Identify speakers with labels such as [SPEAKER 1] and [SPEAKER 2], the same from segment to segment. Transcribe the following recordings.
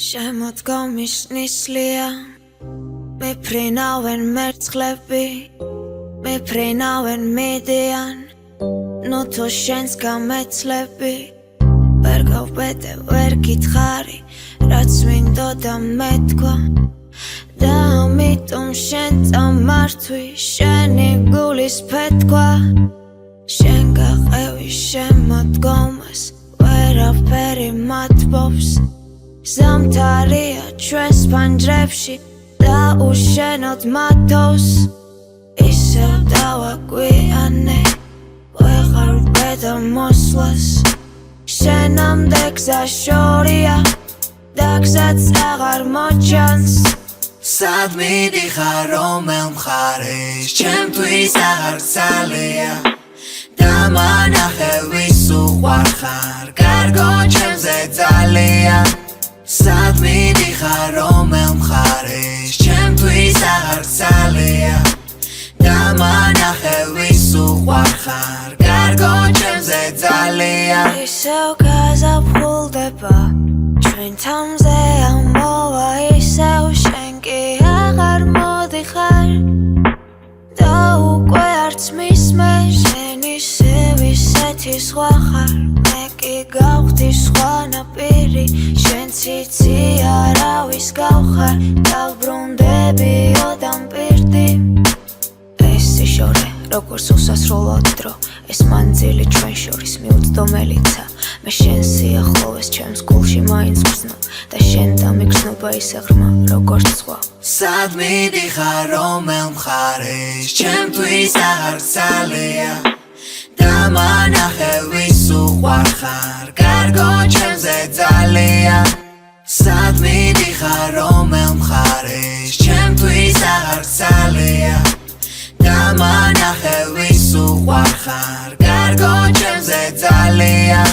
[SPEAKER 1] შემოდგომის ნისლია მეფრინავენ მერცხლები მეფრინავენ მიდიან ნუ თუ შენს გამეცლები ვერ გავბედე ვერ გითხარი რაც მინდოდა მეთქვა და ამიტომ შენ წამართვი შენი გულის ფეთქვა შენ გაყევი შემოდგომას ვერაფერი მათბობს ზამთარია ჩვენს ფანჯრებში და უშენოდ მათოს ისევ დავაგვიანე ვეღარ ვბედარ მოსვლას შენამდე გზა შორია და გზაც აღარ მოჩანს
[SPEAKER 2] სად მიდიხარ რომელ მხარეს ჩემთვის აღარ ძალია და მანახე ვის უყვარხარ კარგო ჩემზე ძალიან სად მიდიხარ რომელ მხარეს ჩემთვის აღარ ძალია და მანახე ვის უყვარხარ კარგო ჩემზე ძალიან
[SPEAKER 1] ისევ გაზაფხულდება ჩვენ თამზე ამოვა ისევ შენ კი აღარ მოდიხარ და უკვე არც მისმე შენ ისევ ისეთი სხვა ხარ მე კი გავხდი სხვანაირი შენ ციცი არავის გავხარ დავბრუნდებიო დამპირდი ეს სიშორე როგორც უსასრულო დრო ეს მანძილი ჩვენ შორის მიუწვდომელიცა მე შენ სიახლოვეს ჩემს გულში მაინც გრძნობ და შენ დამიგრძნობა ისე ღრმა როგორც სხვა
[SPEAKER 2] სად მიდიხარ რომელ მხარეს ჩემთვის აღარ ძალია და მანახე ვის უყვარხარ კარგო ჩემზე ძალიან სად მიდიხარ რომელ მხარეს ჩემთვის აღარ ძალია და მანახე ვის უყვარხარ კარგო ჩემზე ძალიან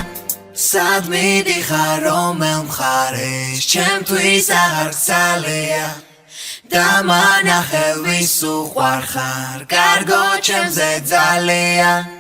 [SPEAKER 2] სად მიდიხარ რომელ მხარეს ჩემთვის აღარ ძალია და მანახე ვის უყვარხარ კარგო ჩემზე ძალიან